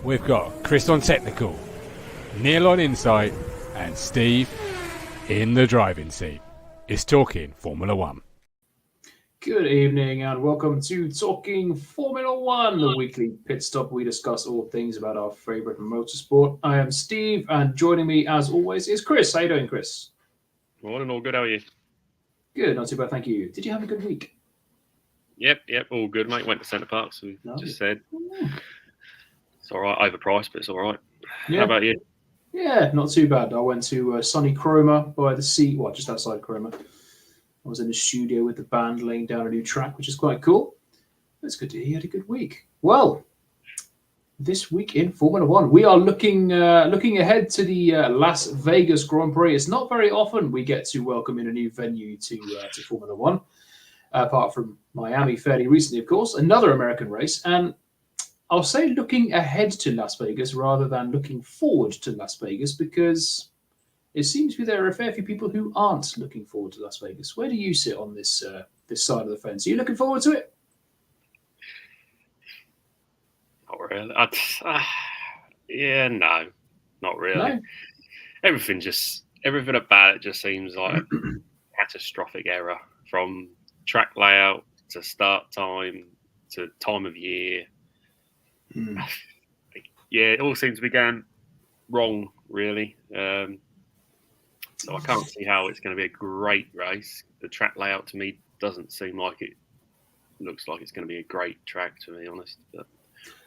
We've got Chris on technical, Neil on insight, and Steve in the driving seat. It's Talking Formula One. Good evening and welcome to Talking Formula One, the weekly pit stop. We discuss all things about our favourite motorsport. I am Steve, and joining me as always is Chris. How you doing, Chris? Morning, all good. How are you? Good, not too bad, thank you. Did you have a good week? Yep, all good, mate. Went to Centre Park, so just said it's all right. Overpriced, but it's all right. Yeah. How about you? Yeah, not too bad. I went to sunny Cromer by the sea, well, just outside Cromer. I was in the studio with the band laying down a new track, which is quite cool. It's good to hear you had a good week. Well, this week in Formula One, we are looking ahead to the Las Vegas Grand Prix. It's not very often we get to welcome in a new venue to Formula One, apart from Miami fairly recently, of course, another American race. And I'll say looking ahead to Las Vegas rather than looking forward to Las Vegas, because it seems to be there are a fair few people who aren't looking forward to Las Vegas. Where do you sit on this this side of the fence? Are you looking forward to it? Not really. No, not really. No? Everything about it just seems like a catastrophic error, from track layout to start time to time of year. Yeah, it all seems to be going wrong, really. So I can't see how it's going to be a great race. The track layout to me doesn't seem like it looks like it's going to be a great track, to be honest. But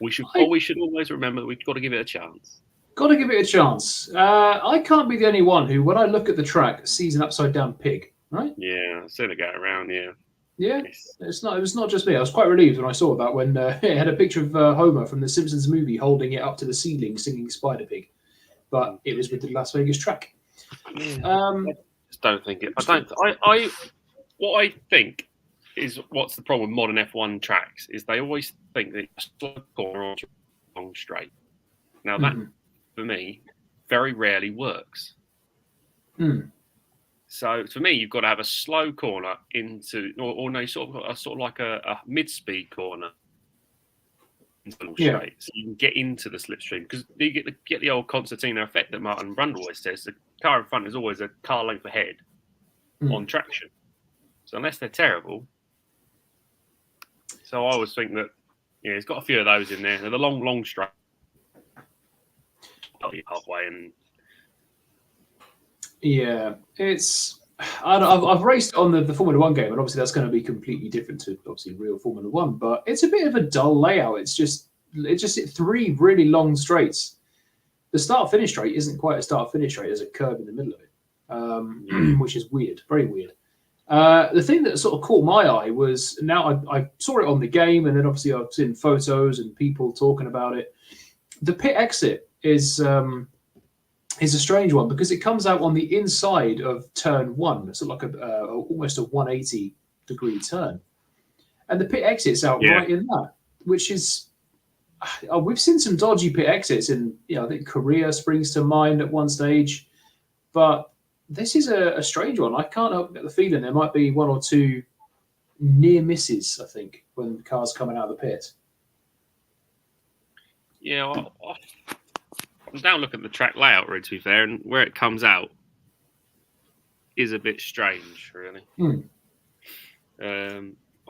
we should always remember that we've got to give it a chance. Got to give it a chance. I can't be the only one who, when I look at the track, sees an upside down pig, right? Yeah, I've seen it go around, yeah. Yeah, it was not just me. I was quite relieved when I saw that, when it had a picture of Homer from the Simpsons movie holding it up to the ceiling singing Spider Pig. But it was with the Las Vegas track. I just don't think it. What I think is, what's the problem with modern F1 tracks is they always think that it's a slow corner or a long straight. Now that, for me, very rarely works. So for me, you've got to have a slow corner into, or no, sort of like a mid-speed corner into the straight, so you can get into the slipstream, because you get the old concertina effect that Martin Brundle always says. The car in front is always a car length ahead on traction. So unless they're terrible, so I always think that it's got a few of those in there. They're the long straight, halfway, and it's. I've raced on the Formula One game, and obviously that's going to be completely different to obviously real Formula One. But it's a bit of a dull layout. It's just three really long straights. The start-finish straight isn't quite a start-finish straight. There's a curve in the middle of it, which is weird, very weird. The thing that sort of caught my eye was, now I saw it on the game, and then obviously I've seen photos and people talking about it. The pit exit is a strange one, because it comes out on the inside of turn one. It's like almost a 180-degree turn. And the pit exit's out right in that, which is... we've seen some dodgy pit exits in, I think Korea springs to mind at one stage. But this is a strange one. I can't help but get the feeling there might be one or two near misses, I think, when the car's coming out of the pit. Yeah, I'm down looking at the track layout, really, to be fair, and where it comes out is a bit strange, really. I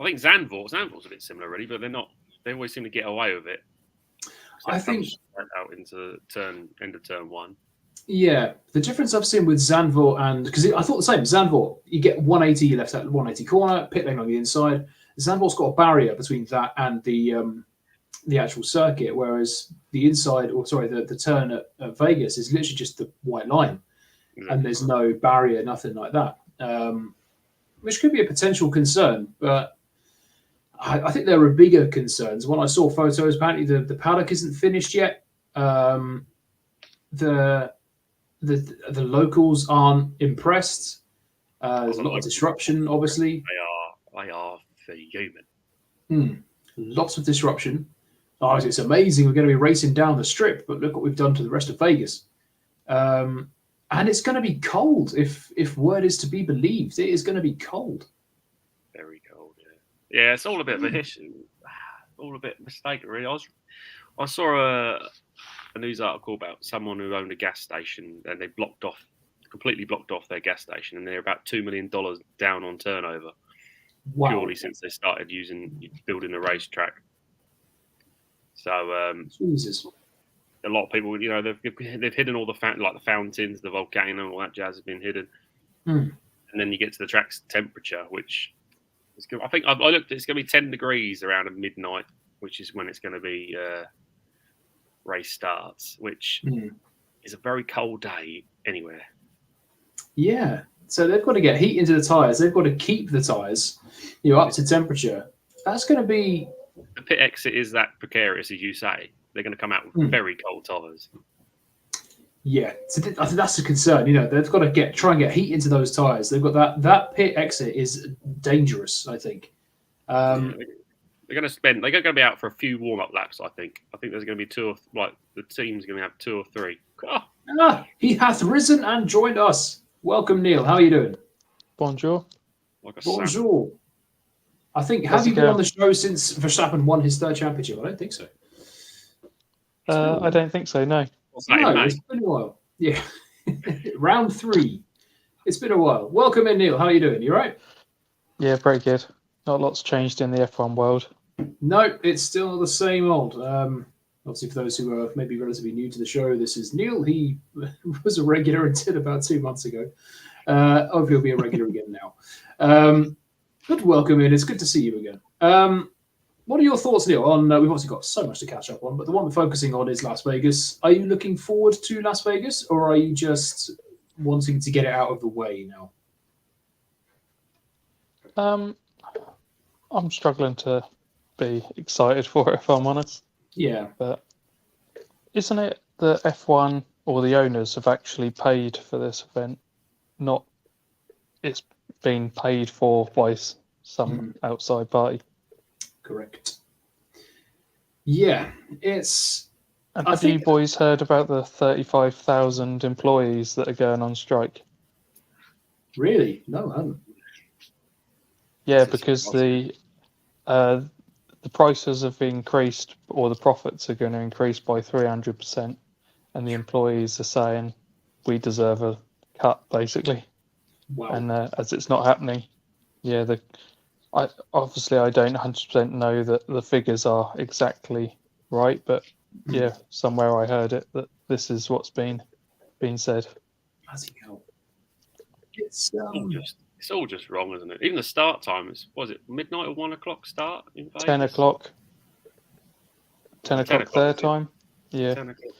think Zandvoort's a bit similar, really, but they're not. They always seem to get away with it. I think out into end of turn one. Yeah, the difference I've seen with Zandvoort, and because I thought the same, Zandvoort, you get 180, you left at 180 corner, pit lane on the inside. Zandvoort's got a barrier between that and the actual circuit, whereas the inside, the turn at Vegas is literally just the white line, and there's no barrier, nothing like that, which could be a potential concern. But I think there are bigger concerns. When I saw photos, apparently the paddock isn't finished yet. The locals aren't impressed. There's a lot of disruption, obviously. They are fuming. Lots of disruption. It's amazing. We're going to be racing down the strip, but look what we've done to the rest of Vegas. And it's going to be cold. If word is to be believed, it is going to be cold. Very cold. Yeah, it's all a bit of a issue. All a bit mistaken, really. I saw a news article about someone who owned a gas station and they completely blocked off their gas station, and they're about $2 million down on turnover purely since they started building the racetrack. So Jesus. A lot of people, they've hidden all the fountains, the volcano, all that jazz has been hidden. And then you get to the track's temperature, which is good. I think I looked. It's going to be 10 degrees around midnight, which is when it's going to be race starts, which is a very cold day anywhere. Yeah. So they've got to get heat into the tyres. They've got to keep the tyres, up to temperature. That's going to be... The pit exit is that precarious, as you say. They're going to come out with very cold tyres. Yeah, so I think that's a concern. They've got to try and get heat into those tyres. They've got that pit exit is dangerous, I think. They're going to be out for a few warm-up laps, I think. I think there's going to be the team's going to have 2 or 3. Oh. He hath risen and joined us. Welcome, Neil. How are you doing? Bonjour. Bonjour. I think, have you been on the show since Verstappen won his 3rd championship? I don't think so. I don't think so, no. No, it's been a while. Yeah. Round 3. It's been a while. Welcome in, Neil. How are you doing? You right? Yeah, very good. Not a lot's changed in the F1 world. No, it's still the same old. Obviously, for those who are maybe relatively new to the show, this is Neil. He was a regular until about 2 months ago. Hopefully, he'll be a regular again now. But welcome in. It's good to see you again. What are your thoughts, Neil, on... we've obviously got so much to catch up on, but the one we're focusing on is Las Vegas. Are you looking forward to Las Vegas, or are you just wanting to get it out of the way now? I'm struggling to be excited for it, if I'm honest. Yeah. But isn't it the F1 or the owners have actually paid for this event? Not it's been paid for by some outside party. Correct. Yeah, it's... And have you boys heard about the 35,000 employees that are going on strike? Really? No, I haven't. Yeah, because the prices have increased, or the profits are going to increase by 300%, and the employees are saying we deserve a cut, basically. Wow. And as it's not happening, yeah, I don't 100% know that the figures are exactly right, but yeah, somewhere I heard it that this is what's been said. Bloody hell. It's all just wrong, isn't it? Even the start time was it midnight or 1 o'clock start in Vegas? 10 o'clock. 10 o'clock their time. Yeah. 10 o'clock.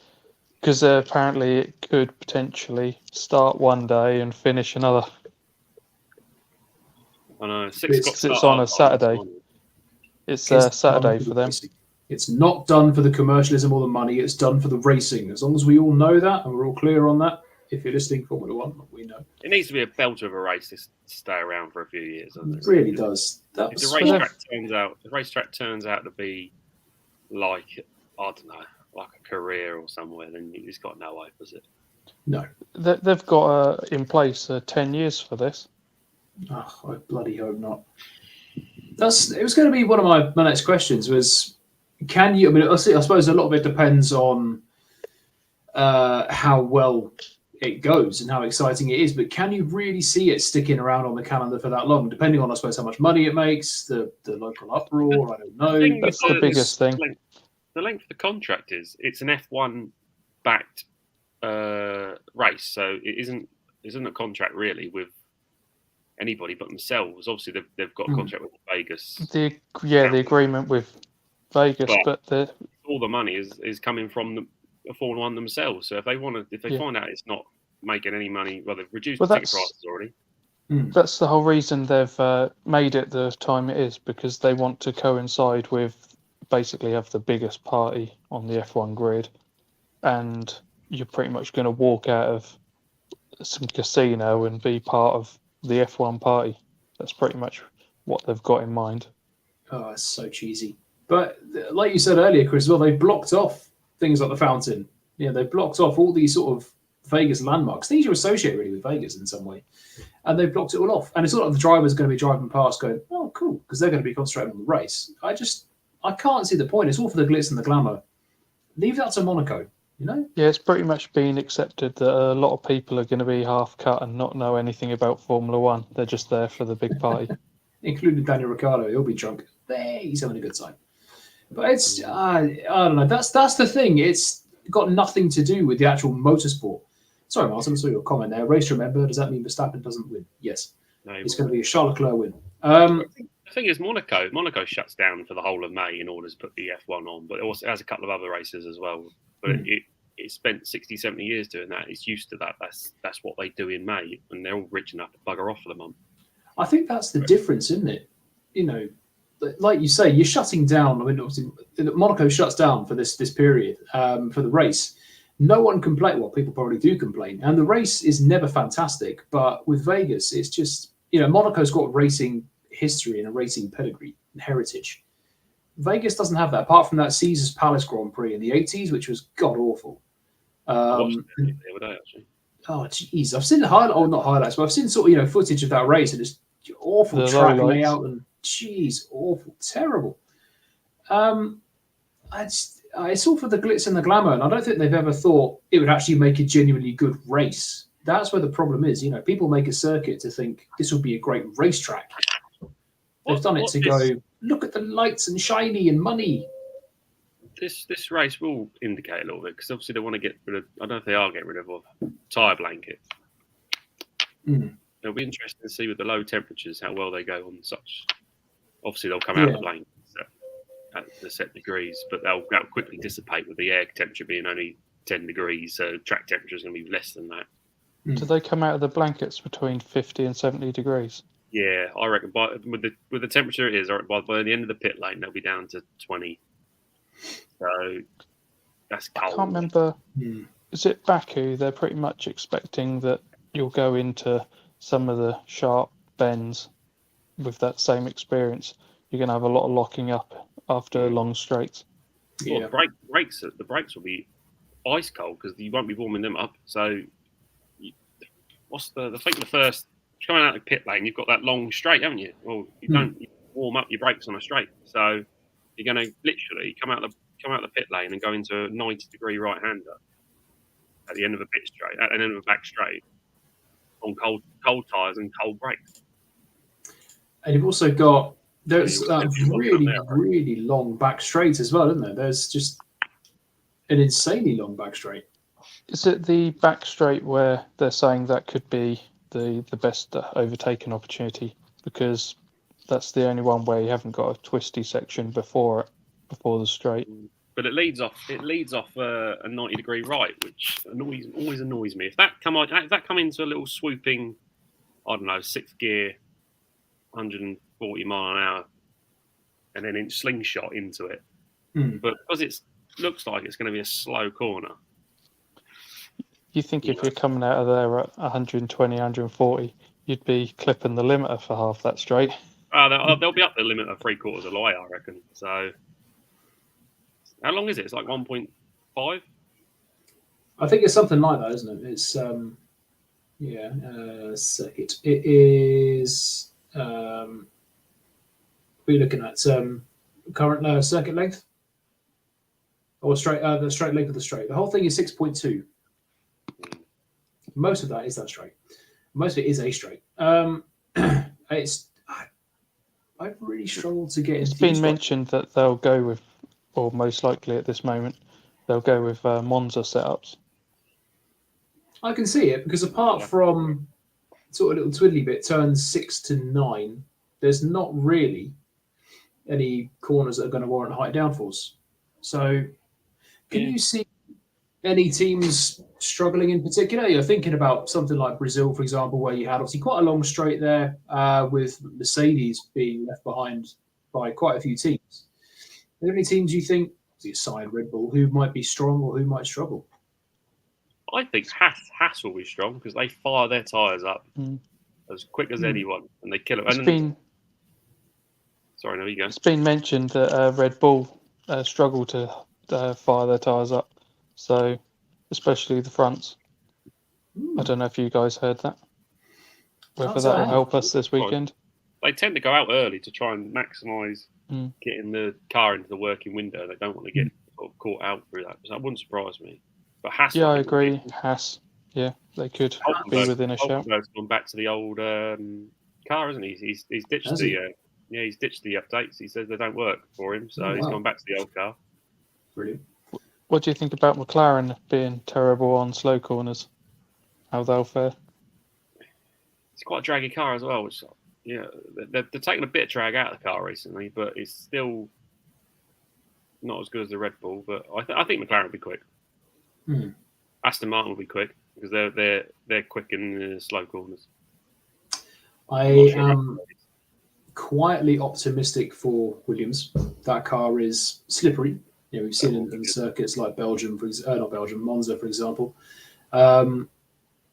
Because apparently it could potentially start one day and finish another. I know. 6 o'clock. It's on a Saturday. It's Saturday for them. It's not done for the commercialism or the money. It's done for the racing. As long as we all know that and we're all clear on that, if you're listening to Formula One, we know. It needs to be a belter of a race to stay around for a few years. Doesn't it? It really does. If the racetrack turns out to be like, I don't know, like a career or somewhere, then it's got no hope, has it? No. They've got in place 10 years for this. Oh, I bloody hope not. It was going to be one of my next questions was, can you, I suppose a lot of it depends on how well it goes and how exciting it is, but can you really see it sticking around on the calendar for that long, depending on, I suppose, how much money it makes, the local uproar, I don't know. That's the biggest thing. The length of the contract is, it's an F1 backed race, so it isn't a contract really with anybody but themselves. Obviously, they've got a contract with Vegas. The agreement with Vegas, but all the money is coming from the Formula One themselves. So if they find out it's not making any money, well, they've reduced the ticket prices already. That's the whole reason they've made it the time it is, because they want to coincide with basically have the biggest party on the F1 grid, and you're pretty much going to walk out of some casino and be part of the F1 party. That's pretty much what they've got in mind. Oh, it's so cheesy. But like you said earlier, Chris, well, they blocked off things like the fountain. Yeah, they blocked off all these sort of Vegas landmarks, things you're associated really with Vegas in some way. And they blocked it all off. And it's not like the driver's going to be driving past going, oh, cool, because they're going to be concentrating on the race. I can't see the point. It's all for the glitz and the glamour. Leave that to Monaco. You know? Yeah, it's pretty much been accepted that a lot of people are going to be half cut and not know anything about Formula One. They're just there for the big party. Including Daniel Ricciardo. He'll be drunk. He's having a good time. But it's, I don't know. That's the thing. It's got nothing to do with the actual motorsport. Sorry, Martin, I saw your comment there. Race, remember, does that mean Verstappen doesn't win? Yes. No, It's going to be a Charles Leclerc win. the thing is, Monaco shuts down for the whole of May in order to put the F1 on, but it also has a couple of other races as well. But it spent 60, 70 years doing that. It's used to that. That's what they do in May, and they're all rich enough to bugger off for the month. I think that's the difference, isn't it? You know, like you say, you're shutting down. I mean, obviously, Monaco shuts down for this period for the race. No one complains. Well, people probably do complain, and the race is never fantastic. But with Vegas, it's just, you know, Monaco's got racing history and a racing pedigree and heritage. Vegas doesn't have that, apart from that Caesar's Palace Grand Prix in the 80s, which was god awful. I watched it the other day, actually. Oh, jeez. I've seen not highlights, but I've seen sort of, footage of that race, and it's awful The track lowlights. layout, and jeez, awful, terrible. It's all for the glitz and the glamour, and I don't think they've ever thought it would actually make a genuinely good race. That's where the problem is. You know, people make a circuit to think this will be a great racetrack. They've done it to go, look at the lights and shiny and money. This race will indicate a little bit, because obviously they want to get rid of. I don't know if they are getting rid of tyre blankets. It'll be interesting to see with the low temperatures how well they go on such. Obviously, they'll come out of the blankets at the set degrees, but they'll quickly dissipate with the air temperature being only 10 degrees. So track temperature is going to be less than that. Do they come out of the blankets between 50 and 70 degrees? Yeah, I reckon. With the temperature it is, by the end of the pit lane, they'll be down to 20. So that's cold. I can't remember. Is it Baku? They're pretty much expecting that you'll go into some of the sharp bends with that same experience. You're going to have a lot of locking up after long straights. Well, the brakes will be ice cold because you won't be warming them up. So, I think the first coming out of the pit lane, you've got that long straight, haven't you? Well, you don't warm up your brakes on a straight, so you're going to literally come out of the pit lane and go into a 90-degree right-hander at the end of a pit straight, at the end of a back straight, on cold tyres and cold brakes. And you've also got there's really long back straight as well, isn't there? There's just an insanely long back straight. Is it the back straight where they're saying that could be the best overtaking opportunity, because that's the only one where you haven't got a twisty section before the straight? But it leads off a 90-degree right, which always annoys me. If that come into a little swooping, I don't know, 6th gear, 140 mile an hour, and then in slingshot into it. But because it looks like it's going to be a slow corner. You think if you're coming out of there at 120, 140, you'd be clipping the limiter for half that straight? They'll be up the limit of 3/4 of the way, I reckon. So, how long is it? It's like 1.5. I think it's something like that, isn't it? It's circuit. It is. What are you looking at? Current circuit length, or straight? The straight length of the straight. The whole thing is 6.2. Most of that is that straight. Most of it is a straight. I've really struggled to get. It's been mentioned that they'll go with, or most likely at this moment, they'll go with Monza setups. I can see it, because apart from sort of little twiddly bit, turns 6 to 9, there's not really any corners that are going to warrant high downforce. So, can you see any teams struggling in particular? You're thinking about something like Brazil, for example, where you had obviously quite a long straight there, with Mercedes being left behind by quite a few teams. Are there any teams you think, aside Red Bull, who might be strong or who might struggle? I think Haas will be strong because they fire their tyres up as quick as anyone, and they kill it. Sorry, no, you go. It's been mentioned that Red Bull struggle to fire their tyres up, so especially the fronts. I don't know if you guys heard that. Whether that will help us this weekend. They tend to go out early to try and maximise getting the car into the working window. They don't want to get sort of caught out through that. So that wouldn't surprise me. But Haas, Yeah, I agree. Haas, yeah, they could be within a shout. Hulkenberg's gone back to the old car, hasn't he? He's ditched Has the he? he's ditched the updates. He says they don't work for him, so he's wow. gone back to the old car. Brilliant. What do you think about McLaren being terrible on slow corners? How they'll fare? It's quite a draggy car as well, which they're taking a bit of drag out of the car recently, but it's still not as good as the Red Bull. But I think McLaren will be quick. Aston Martin will be quick because they're quick in the slow corners. I am quietly optimistic for Williams. That car is slippery. You know, we've seen in circuits like Monza, for example.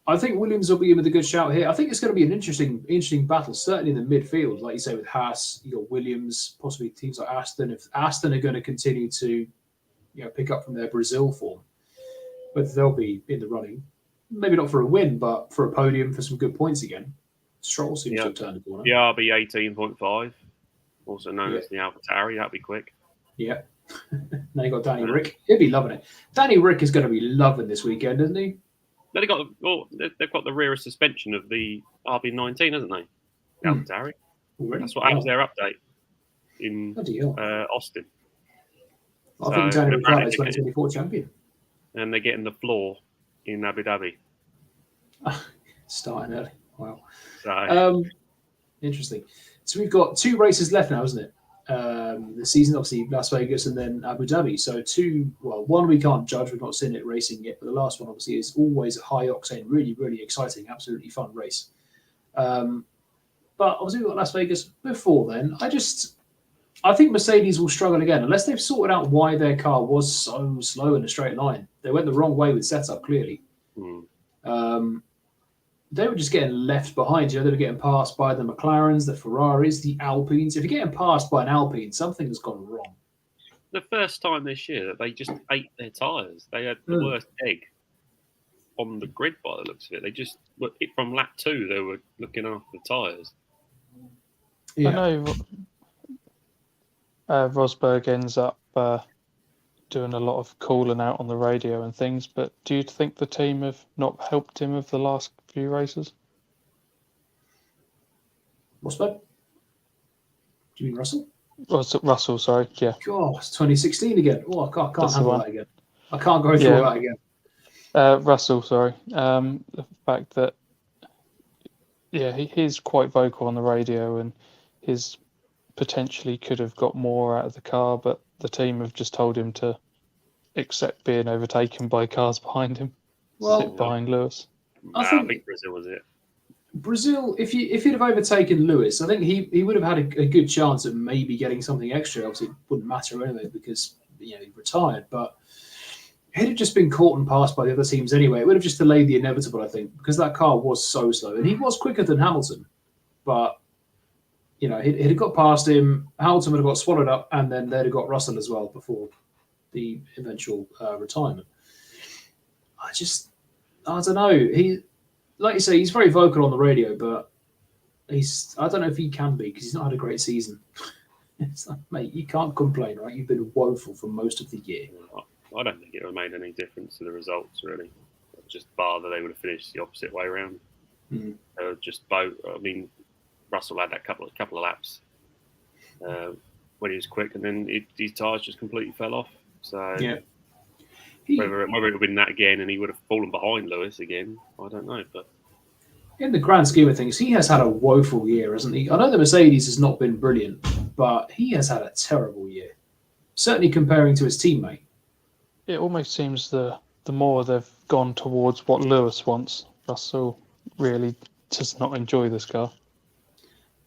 I think Williams will be in with a good shout here. I think it's going to be an interesting battle, certainly in the midfield. Like you say, with Haas, you got Williams, possibly teams like Aston. If Aston are going to continue to, pick up from their Brazil form, but they'll be in the running. Maybe not for a win, but for a podium, for some good points again. Stroll seems to have turned the corner. The RB 18.5, also known as the AlphaTauri, that'll be quick. Yeah. Now you got Danny Rick. He'll be loving it. Danny Rick is going to be loving this weekend, isn't he? They've got the rearest suspension of the RB19, hasn't they? The AlphaTauri. That's what was their update in Austin. I think Danny Rick is 2024 champion. And they're getting the floor in Abu Dhabi. Starting early. Wow. So, interesting. So we've got 2 races left now, isn't it? The season, obviously, Las Vegas and then Abu Dhabi. So one we can't judge. We've not seen it racing yet. But the last one, obviously, is always a high octane, really, really exciting, absolutely fun race. But obviously, we've got Las Vegas before then. I think Mercedes will struggle again unless they've sorted out why their car was so slow in a straight line. They went the wrong way with setup, clearly. They were just getting left behind. They were getting passed by the McLarens, the Ferraris, the Alpines. If you're getting passed by an Alpine, something has gone wrong. The first time this year that they just ate their tyres. They had the worst egg on the grid by the looks of it. They just, from lap 2, they were looking after the tyres. Yeah. I know Rosberg ends up doing a lot of calling out on the radio and things, but do you think the team have not helped him with the last few races? Rosberg? Do you mean Russell? Russell, sorry, yeah. God, it's 2016 again. Oh, I can't handle that again. I can't go through that again. Russell, sorry. The fact that, he's quite vocal on the radio and his potentially could have got more out of the car, but the team have just told him to accept being overtaken by cars behind him. Sit behind Lewis. I think Brazil was it. Brazil, if he'd have overtaken Lewis, I think he would have had a good chance of maybe getting something extra. Obviously, it wouldn't matter anyway because he retired. But he'd have just been caught and passed by the other teams anyway. It would have just delayed the inevitable, I think, because that car was so slow, and he was quicker than Hamilton. But he'd have got past him. Hamilton would have got swallowed up, and then they'd have got Russell as well before the eventual retirement. I don't know. He, like you say, he's very vocal on the radio, but I don't know if he can be because he's not had a great season. It's like, mate, you can't complain, right? You've been woeful for most of the year. I don't think it would have made any difference to the results, really. Just bar that they would have finished the opposite way around. They were just both. I mean, Russell had that couple of laps when he was quick, and then his tyres just completely fell off. So whether it would have been that again, and he would have fallen behind Lewis again, I don't know. But in the grand scheme of things, he has had a woeful year, hasn't he? I know the Mercedes has not been brilliant, but he has had a terrible year. Certainly comparing to his teammate. It almost seems the more they've gone towards what Lewis wants, Russell really does not enjoy this car.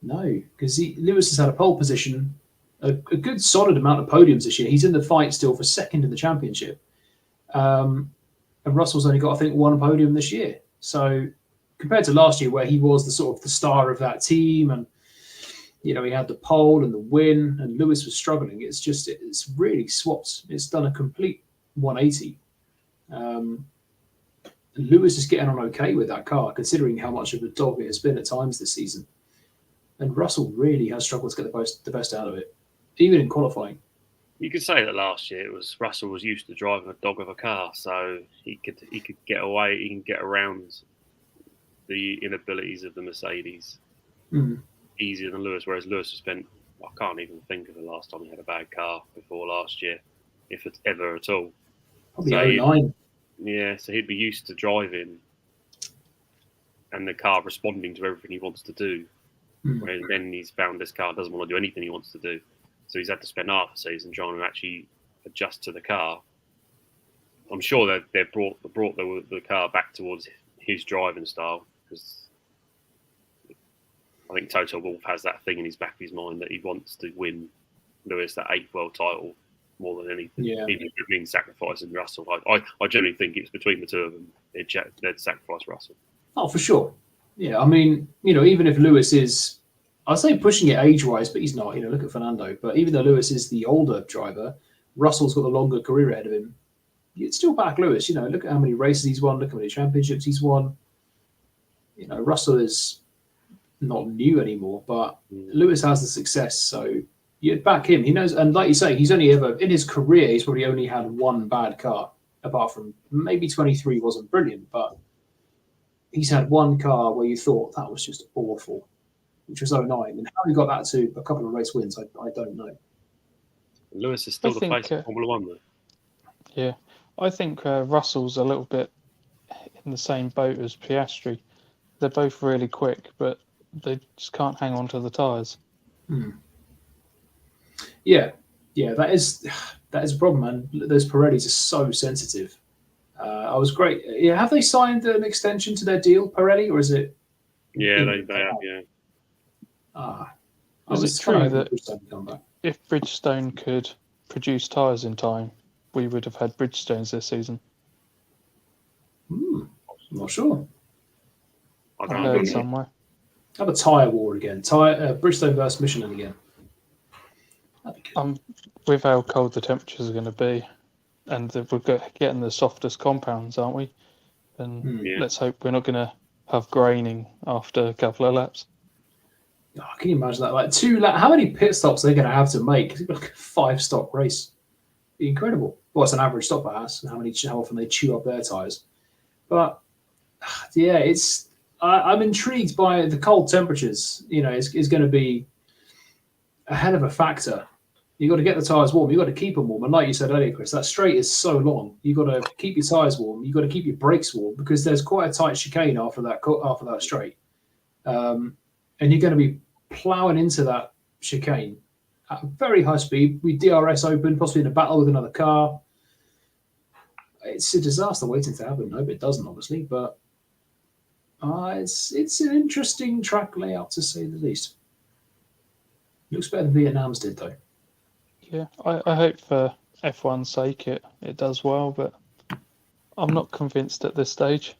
No, because Lewis has had a pole position, a good solid amount of podiums this year. He's in the fight still for second in the championship. And Russell's only got, I think, 1 podium this year. So compared to last year where he was the sort of the star of that team and, he had the pole and the win and Lewis was struggling. It's really swapped. It's done a complete 180. Lewis is getting on okay with that car, considering how much of a dog it has been at times this season. And Russell really has struggled to get the best out of it, even in qualifying. You could say that last year it was Russell was used to driving a dog of a car, so he could get away, he can get around the inabilities of the Mercedes easier than Lewis. Whereas Lewis has spent, I can't even think of the last time he had a bad car before last year, if it's ever at all. Probably 09. Yeah, so he'd be used to driving and the car responding to everything he wants to do. Whereas then he's found this car doesn't want to do anything he wants to do. So he's had to spend half a season trying to actually adjust to the car. I'm sure that they've brought the car back towards his driving style, because I think Toto Wolff has that thing in his back of his mind that he wants to win Lewis that 8th world title more than anything, even if it means sacrificing Russell. I generally think it's between the two of them. They'd sacrifice Russell. Oh, for sure. Yeah, I mean, even if Lewis is, I'd say pushing it age-wise, but he's not. Look at Fernando. But even though Lewis is the older driver, Russell's got the longer career ahead of him. You'd still back Lewis. Look at how many races he's won. Look how many championships he's won. Russell is not new anymore, but Lewis has the success, so you'd back him. He knows, and like you say, he's only ever in his career, he's probably only had one bad car, apart from maybe 23 wasn't brilliant, but he's had one car where you thought that was just awful, which was 09. And how he got that to a couple of race wins, I don't know. Lewis is still the face of Formula One, though. Yeah, I think Russell's a little bit in the same boat as Piastri. They're both really quick, but they just can't hang on to the tyres. Yeah, that is a problem, man. Those Pirellis are so sensitive. I was great. Yeah, have they signed an extension to their deal, Pirelli, or is it? Yeah, they have. Yeah. Is it true that if Bridgestone could produce tyres in time, we would have had Bridgestones this season? I'm not sure. I heard somewhere. Have a tyre war again. Bridgestone versus Michelin again. That'd be good. With how cold the temperatures are going to be, and we're getting the softest compounds, aren't we? And let's hope we're not going to have graining after a couple of laps. Oh, can you imagine that? Like 2 laps. How many pit stops are they going to have to make? It's like a 5-stop race. Be incredible. Well, it's an average stop at Haas, and how often they chew up their tyres. But yeah, I'm intrigued by the cold temperatures. It's going to be a hell of a factor. You've got to get the tyres warm. You've got to keep them warm. And like you said earlier, Chris, that straight is so long. You've got to keep your tyres warm. You've got to keep your brakes warm, because there's quite a tight chicane after that straight. And you're going to be ploughing into that chicane at a very high speed with DRS open, possibly in a battle with another car. It's a disaster waiting to happen. I hope it doesn't, obviously, but it's an interesting track layout, to say the least. Looks better than Vietnam's did, though. Yeah, I hope for F1's sake it does well, but I'm not convinced at this stage.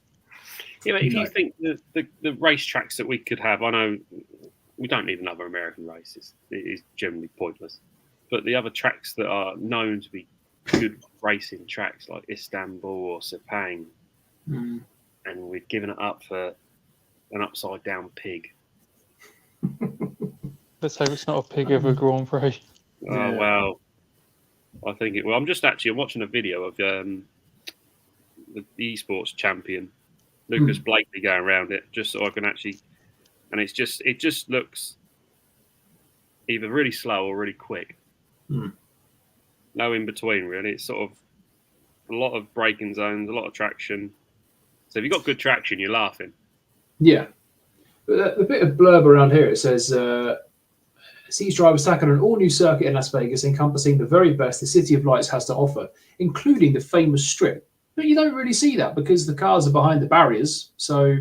Yeah, but if you think the race tracks that we could have, I know we don't need another American race. It is generally pointless. But the other tracks that are known to be good racing tracks, like Istanbul or Sepang, and we've given it up for an upside-down pig. Let's hope it's not a pig of a Grand Prix. Oh, well, I think it will. I'm watching a video of the esports champion, Lucas Blakely, going around it, just so I can actually, and it just looks either really slow or really quick. No in between, really. It's sort of a lot of braking zones, a lot of traction. So if you've got good traction, you're laughing. Yeah. But the bit of blurb around here, it says, sees drivers tackle an all-new circuit in Las Vegas encompassing the very best the City of Lights has to offer, including the famous strip. But you don't really see that because the cars are behind the barriers, so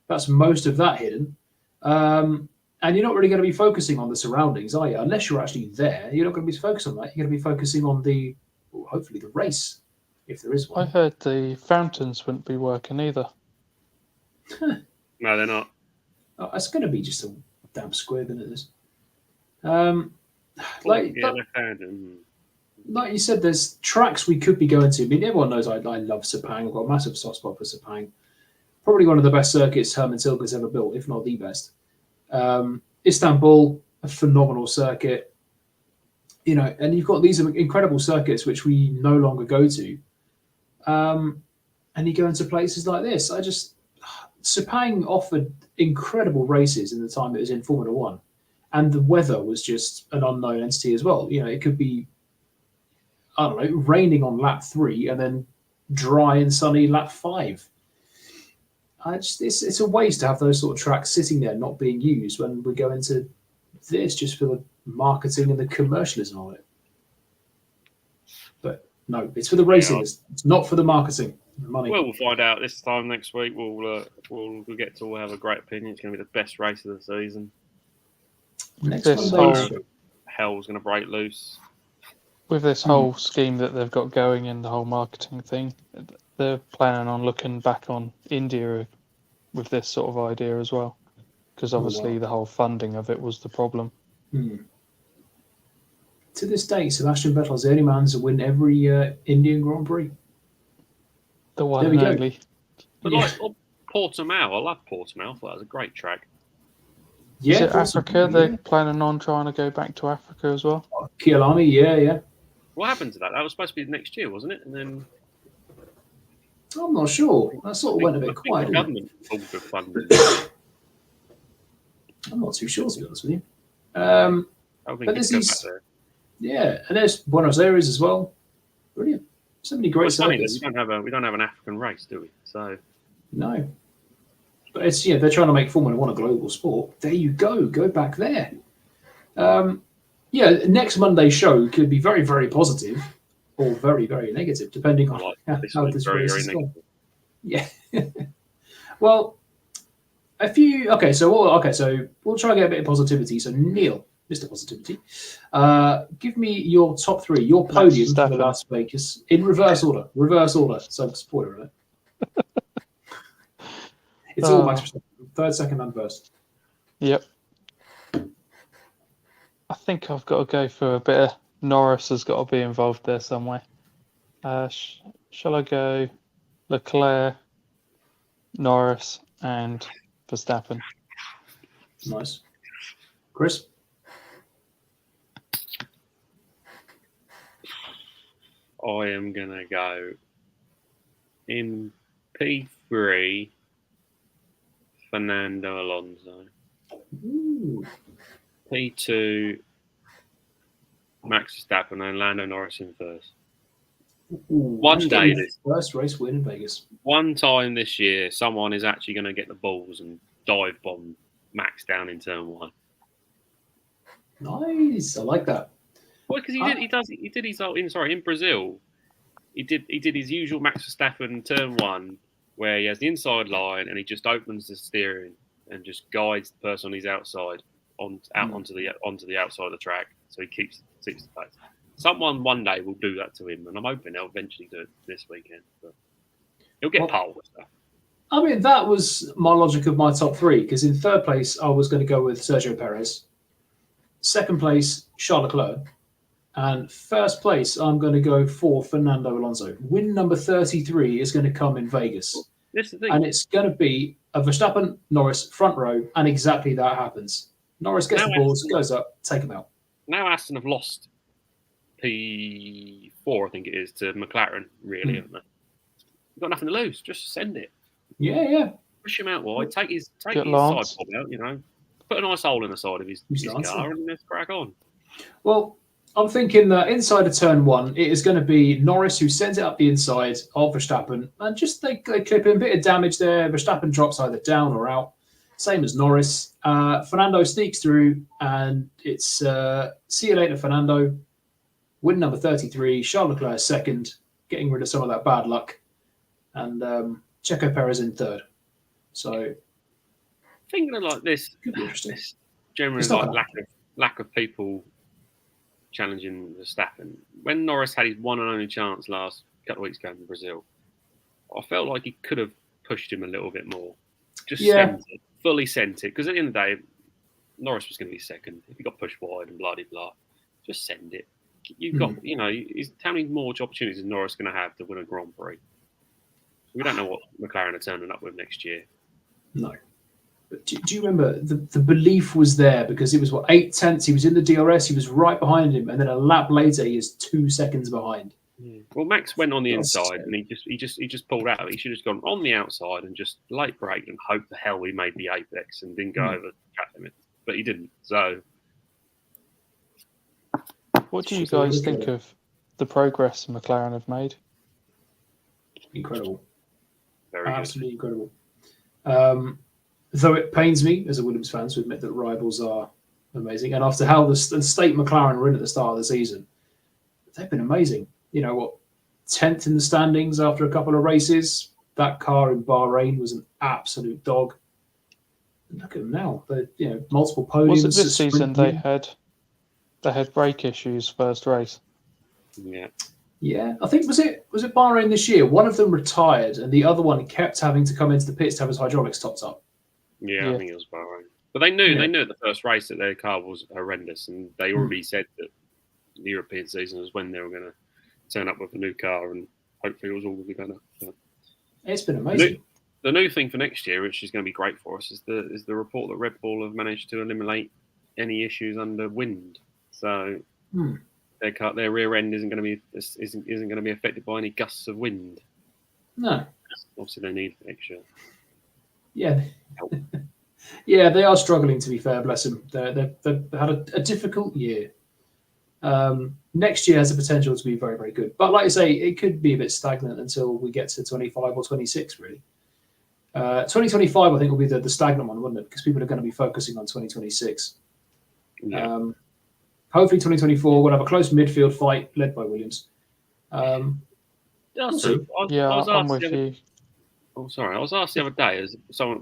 that's most of that hidden. And you're not really going to be focusing on the surroundings, are you? Unless you're actually there, you're not going to be focused on that. You're going to be focusing on hopefully the race, if there is one. I heard the fountains wouldn't be working either. No, they're not. Oh, it's going to be just a damn squib, isn't it? Like you said, there's tracks we could be going to. I mean, everyone knows I love Sepang. I've got a massive soft spot for Sepang. Probably one of the best circuits Hermann Tilke's ever built, if not the best. Istanbul, a phenomenal circuit. and you've got these incredible circuits which we no longer go to, and you go into places like this. Sepang offered incredible races in the time it was in Formula One, and the weather was just an unknown entity as well. It could be, I don't know, raining on lap 3 and then dry and sunny lap 5. It's a waste to have those sort of tracks sitting there not being used when we go into this just for the marketing and the commercialism of it. But no, it's for the racing. It's not for the marketing. The money. Well, we'll find out this time next week. We'll get to all have a great opinion. It's going to be the best race of the season. Next hell's going to break loose. With this whole scheme that they've got going and the whole marketing thing, they're planning on looking back on India with this sort of idea as well, because obviously the whole funding of it was the problem. To this day, Sebastian Vettel is the only man to win every Indian Grand Prix. The one and only. But like Portimao, I love Portimao. I thought that was a great track. Yeah, is it Africa? They're planning on trying to go back to Africa as well. Kialami, yeah. What happened to that? That was supposed to be next year, wasn't it? And then I'm not sure. That sort of went a bit quiet. The government pulled the funding. I'm not too sure, to be honest with you. But this is and there's Buenos Aires as well. Brilliant. So many great circuits. We don't have an African race, do we? So no. But it's they're trying to make Formula One a global sport. There you go. Go back there. Next Monday's show could be very, very positive or very, very negative, depending on how this race is going. Yeah. Well, so we'll try and get a bit of positivity. So Neil, Mr. Positivity, give me your top 3, your podium for the Las Vegas in reverse order. So spoiler alert. It's all Max Verstappen. 3rd, 2nd, and 1st. Yep. I think I've got to go for a bit of Norris has got to be involved there somewhere. Shall I go Leclerc, Norris, and Verstappen? Nice. Chris? I am going to go in P3, Fernando Alonso. Ooh. P2, Max Verstappen, and Lando Norris in 1st. One day, first race win in Vegas. One time this year, someone is actually going to get the balls and dive bomb Max down in turn 1. Nice, I like that. Well, because he did his in Brazil. He did his usual Max Verstappen turn 1, where he has the inside line and he just opens the steering and just guides the person on his outside onto the outside of the track, so he keeps the pace. Someone one day will do that to him, and I'm hoping they'll eventually do it this weekend. But he'll get pole with that. I mean, that was my logic of my top 3, because in 3rd place I was going to go with Sergio Perez, 2nd place Charles Leclerc, and 1st place I'm going to go for Fernando Alonso. Win number 33 is going to come in Vegas. This is the thing. And it's going to be a Verstappen, Norris, front row, and exactly that happens. Norris gets the balls, goes up, take him out. Now Aston have lost P4, I think it is, to McLaren, really, haven't they? You've got nothing to lose. Just send it. Yeah. Push him out wide. Take his side bob out, Put a nice hole in the side of his car and let's crack on. Well, I'm thinking that inside of turn 1, it is going to be Norris who sends it up the inside of Verstappen, and just they clip in a bit of damage there. Verstappen drops either down or out, same as Norris. Fernando sneaks through, and it's see you later, Fernando. Win number 33, Charles Leclerc 2nd, getting rid of some of that bad luck, and Checo Perez in 3rd. So thinking like this, could be interesting. Generally, lack of people challenging Verstappen. When Norris had his one and only chance last couple of weeks ago in Brazil, I felt like he could have pushed him a little bit more. Fully sent it. Because at the end of the day, Norris was going to be 2nd. If he got pushed wide and blah, blah, just send it. You've got, how many more opportunities is Norris going to have to win a Grand Prix? We don't know what McLaren are turning up with next year. No. But do you remember the belief was there because it was 8 tenths. He was in the DRS. He was right behind him, and then a lap later, he is 2 seconds behind. Well, Max went on the That's inside, scary. and he just pulled out. He should have gone on the outside and just late brake and hope the hell he made the apex and didn't go over track limit. But he didn't. So, What do you guys think of the progress McLaren have made? Incredible. very good. Absolutely incredible. Though it pains me as a Williams fan to admit that rivals are amazing, and after how the state McLaren were in at the start of the season, they've been amazing. You know what? 10th in the standings after a couple of races. That car in Bahrain was an absolute dog. And look at them now. They, multiple podiums. Was it this season they sprint had brake issues first race? Yeah. Yeah, I think was it Bahrain this year? One of them retired, and the other one kept having to come into the pits to have his hydraulics topped up. Yeah, Yeah. I think it was Bahrain. But they knew Yeah. at the first race that their car was horrendous, and they already said that the European season was when they were going to turn up with a new car, and hopefully it was all going to be better. But It's been amazing. the new thing for next year, which is going to be great for us, is the report that Red Bull have managed to eliminate any issues under wind. So their rear end isn't going to be affected by any gusts of wind. No. Obviously, they need extra. Yeah. Yeah, they are struggling, to be fair, bless them. They've had a difficult year. Next year has the potential to be very, very good. But like I say, it could be a bit stagnant until we get to 25 or 26, really. 2025, I think, will be the stagnant one, wouldn't it? Because people are going to be focusing on 2026. Yeah. Hopefully, 2024, we'll have a close midfield fight led by Williams. Also, Yeah, I was I'm asked with the other- you. Oh, sorry. I was asked the other day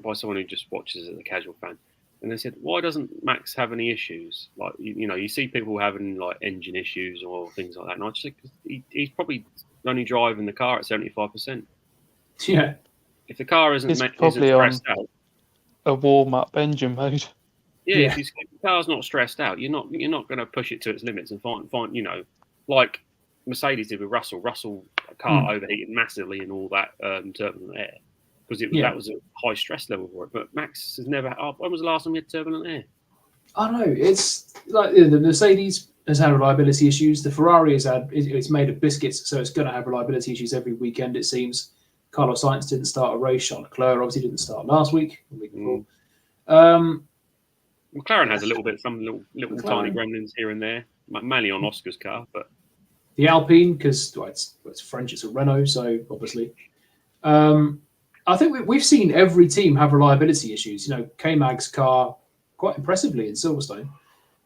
by someone who just watches as a casual fan, and they said, "Why doesn't Max have any issues? Like you see people having like engine issues or things like that." And I just think he's probably only driving the car at 75%. Yeah. If the car isn't He's probably stressed out, A warm-up engine mode. if the car's not stressed out, you're not going to push it to its limits and find like Mercedes did with Russell. Russell car overheated massively and all that turbulent air because that was a high stress level for it. But Max has never. When was the last time he had turbulent air? I know. It's like the Mercedes has had reliability issues. The Ferrari it's made of biscuits, so it's going to have reliability issues every weekend, it seems. Carlos Sainz didn't start a race. Charles Leclerc obviously didn't start last week. The week before. McLaren has a little bit, some little tiny gremlins here and there, mainly on Oscar's car, but. The Alpine, because it's French, it's a Renault, so obviously. I think we've seen every team have reliability issues. K-Mag's car quite impressively in Silverstone.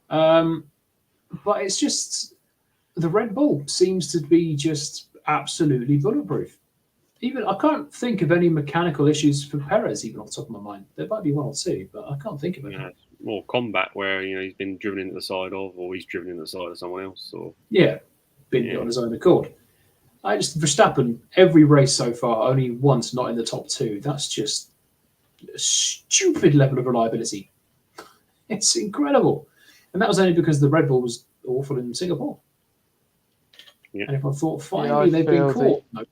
But it's just the Red Bull seems to be just absolutely bulletproof. Even I can't think of any mechanical issues for Perez, even off the top of my mind. There might be one or two, but I can't think of any. More combat where he's been driven into the side of, or he's driven into the side of someone else, or been on his own accord. Verstappen, every race so far, only once not in the top two. That's just a stupid level of reliability. It's incredible. And that was only because the Red Bull was awful in Singapore. Yeah. And everyone thought, finally, they've been feel caught.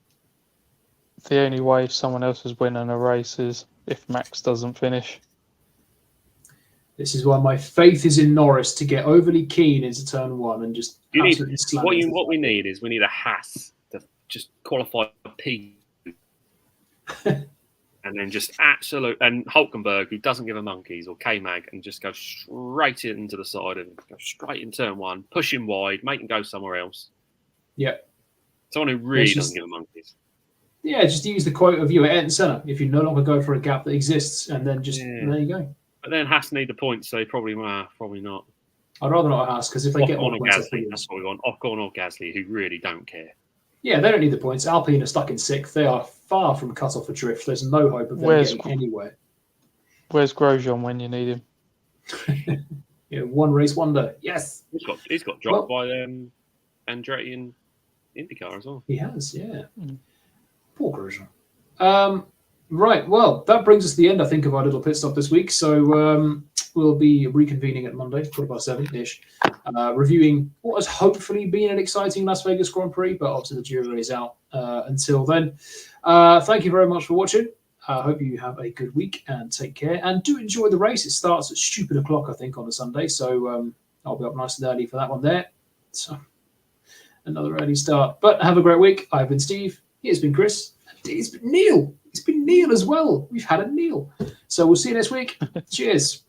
The only way someone else is winning a race is if Max doesn't finish. This is why my faith is in Norris to get overly keen into turn one and just absolutely slam it. What we need is a Haas to just qualify a P, and then just and Hulkenberg, who doesn't give a monkeys, or K-Mag, and just go straight into the side and go straight in turn one, push him wide, make him go somewhere else. Yeah. Someone who really doesn't give a monkeys. Yeah, just use the quote of Ayrton Senna. If you no longer go for a gap that exists, and then just there you go. But then Haas need the points, so probably not. I'd rather not ask because if they get more points, that's what we want. Ocon or Gasly, who really don't care. Yeah, they don't need the points. Alpine are stuck in sixth. They are far from cut off a drift. There's no hope of them getting anywhere. Where's Grosjean when you need him? One race wonder. Yes. He's got dropped by Andretti and IndyCar as well. He has, yeah. Poor Grosjean. Right, well, that brings us to the end, I think, of our little pit stop this week. So we'll be reconvening at Monday, 7:15-ish, reviewing what has hopefully been an exciting Las Vegas Grand Prix, but obviously the jury is out until then. Thank you very much for watching. I hope you have a good week and take care. And do enjoy the race. It starts at stupid o'clock, I think, on a Sunday. So I'll be up nice and early for that one there. So another early start. But have a great week. I've been Steve. Here's been Chris. It's been Neil. It's been Neil as well. We've had a Neil. So we'll see you next week. Cheers.